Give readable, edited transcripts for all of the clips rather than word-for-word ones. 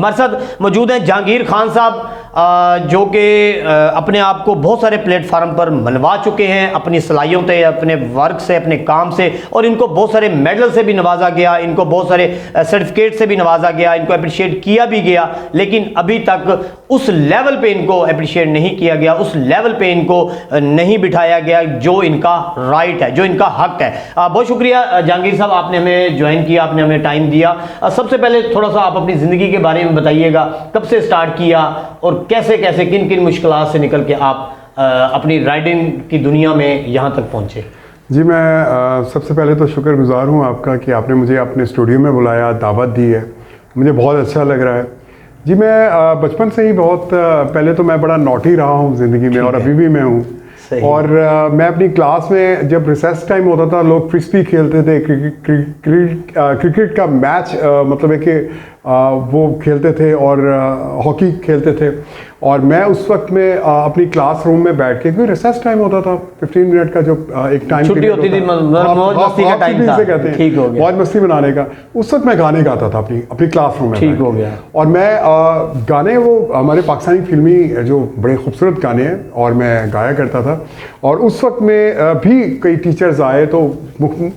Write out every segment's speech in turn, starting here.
हमारे साथ मौजूद हैं जहांगीर खान साहब, जो कि अपने आप को बहुत सारे प्लेटफार्म पर मनवा चुके हैं अपनी सलाहियतों से, अपने वर्क से, अपने काम से, और इनको बहुत सारे मेडल से भी नवाजा गया, इनको बहुत सारे सर्टिफिकेट से भी नवाजा गया, इनको अप्रिशिएट किया भी गया, लेकिन अभी तक उस लेवल पे इनको अप्रिशिएट नहीं किया गया, उस लेवल पे इनको नहीं बिठाया गया जो इनका राइट है, जो इनका हक है। बहुत शुक्रिया जहांगीर साहब, आपने हमें ज्वाइन किया, आपने हमें टाइम दिया। सबसे पहले थोड़ा सा आप अपनी ज़िंदगी के बारे में बताइएगा, कब से स्टार्ट किया और कैसे कैसे किन किन मुश्किलात से निकल के आप अपनी राइडिंग की दुनिया में यहाँ तक पहुँचे। जी, मैं सबसे पहले तो शुक्रगुजार हूँ आपका कि आपने मुझे अपने स्टूडियो में बुलाया, दावत दी है, मुझे बहुत अच्छा लग रहा है। जी, मैं बचपन से ही बहुत पहले तो मैं बड़ा नॉटी रहा हूँ ज़िंदगी में, और अभी भी मैं हूँ। और मैं अपनी क्लास में जब रिसेस टाइम होता था, लोग फ्रिस्बी खेलते थे, क्रिकेट का मैच मतलब है कि वो खेलते थे, और हॉकी खेलते थे, और मैं उस वक्त में अपनी क्लासरूम में बैठ के, क्योंकि रिसेस टाइम होता था 15 मिनट का, जो एक टाइम छुट्टी होती थी, मौज मस्ती का टाइम था, ठीक हो गया, मौज मस्ती बनाने का। उस वक्त मैं गाने गाता था अपनी क्लासरूम में, ठीक हो गया। और मैं गाने, वो हमारे पाकिस्तानी फिल्मी जो बड़े खूबसूरत गाने हैं, और मैं गाया करता था। और उस वक्त में भी कई टीचर्स आए, तो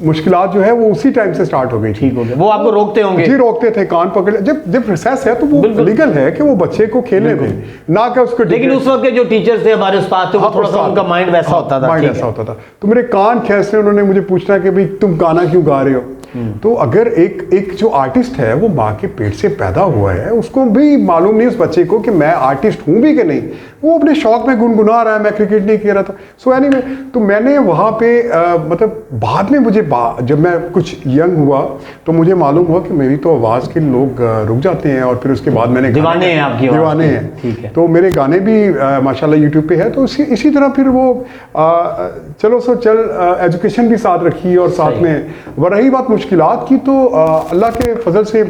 मुश्किलात जो है वो उसी टाइम से स्टार्ट हो गई। ठीक हो गया। वो आपको रोकते होंगे? जी, रोकते थे, कान पकड़। जब रिसेस है तो वो लीगल है कि वो बच्चे को खेलने दें, ना कि उसको। लेकिन उस वक्त के जो टीचर्स थे हमारे उस्ताद थे, वो थोड़ा सा उनका माइंड वैसा होता था, माइंड ऐसा होता था। तो मेरे कान खींचने, उन्होंने मुझे पूछना कि भाई तुम गाना क्यों गा रहे हो। तो अगर एक जो आर्टिस्ट है वो माँ के पेट से पैदा हुआ है, उसको भी मालूम नहीं उस बच्चे को कि मैं आर्टिस्ट हूँ भी कि नहीं, वो अपने शौक में गुनगुना रहा है, मैं क्रिकेट नहीं खेल रहा था। सो एनीवे, तो मैंने वहाँ पे मतलब बाद में मुझे जब मैं कुछ यंग हुआ तो मुझे मालूम हुआ कि मेरी तो आवाज़ के लोग रुक जाते हैं, और फिर उसके बाद मैंने दीवाने हैं, आपकी दीवाने हैं, ठीक है। तो मेरे गाने भी माशाल्लाह यूट्यूब पे है। तो इसी तरह फिर वो चलो सो चल एजुकेशन भी साथ रखी, और साथ में रही बात मुश्किलात की, तो अल्लाह के फजल से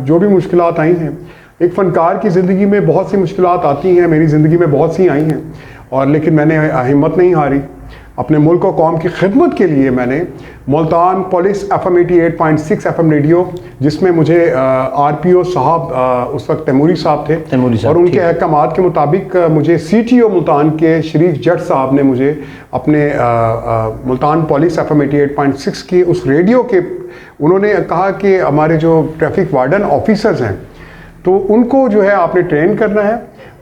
जो भी मुश्किलात आई हैं, एक फ़नकार की ज़िंदगी में बहुत सी मुश्किलात आती हैं, मेरी ज़िंदगी में बहुत सी आई हैं, और लेकिन मैंने हिम्मत नहीं हारी। अपने मुल्क और कौम की खिदमत के लिए मैंने Multan police FM 88.6 FM radio, जिसमें मुझे RPO साहब उस वक्त तैमूरी साहब थे, और उनके अहकामात के मुताबिक मुझे CTO मुल्तान के शरीफ जट साहब ने मुझे अपने मुल्तान पुलिस FM 88.6 के उस रेडियो के, उन्होंने कहा कि हमारे जो ट्रैफिक वार्डन ऑफिसर्स हैं, तो उनको जो है आपने ट्रेन करना है,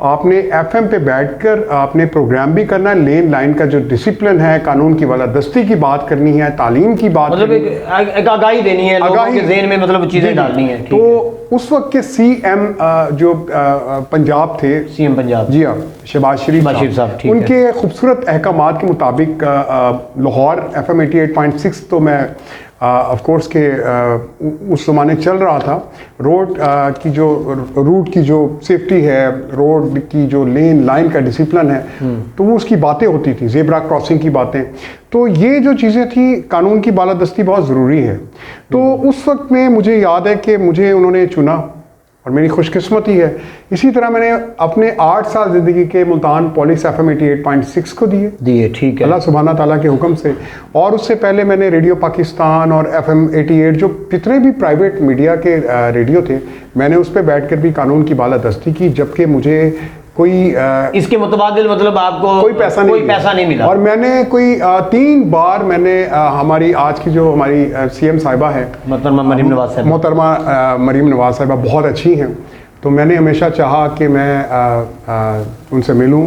आपने FM पे बैठकर आपने प्रोग्राम भी करना है, लेन लाइन का जो डिसिप्लिन है, कानून की बालादस्ती की बात करनी है, तालीम की बात, मतलब एक आगाही देनी है, लोगों के ज़हन में मतलब चीज़ें डालनी है। तो उस वक्त के CM जो पंजाब थे, CM पंजाब, जी हाँ, शहबाज शरीफ साहब, उनके खूबसूरत अहकामात के मुताबिक लाहौर FM 88.6 तो मैं ऑफ कोर्स के उस ज़माने चल रहा था। रोड की जो रूट की जो सेफ्टी है, रोड की जो लेन लाइन का डिसिप्लिन है, तो वो उसकी बातें होती थी, ज़ेब्रा क्रॉसिंग की बातें। तो ये जो चीज़ें थी, कानून की बालादस्ती बहुत ज़रूरी है। तो उस वक्त में मुझे याद है कि मुझे उन्होंने चुना, और मेरी खुशकिस्मती है। इसी तरह मैंने अपने 8 साल ज़िंदगी के मुल्तान पुलिस FM 88.6 को दिए, ठीक है, अल्लाह सुब्हाना ताला के हुक्म से। और उससे पहले मैंने रेडियो पाकिस्तान और FM 88, जो जितने भी प्राइवेट मीडिया के रेडियो थे, मैंने उस पर बैठ कर भी कानून की बालादस्ती की, जबकि मुझे कोई इसके मुतबादिल मतलब आपको कोई पैसा नहीं मिला। और मैंने कोई 3 बार मैंने हमारी आज की जो हमारी CM साहिबा है, मोहतरमा मरीम नवाज साहिबा, मोहतरमा मरीम नवाज साहिबा बहुत अच्छी हैं, तो मैंने हमेशा चाहा कि मैं उनसे मिलूं,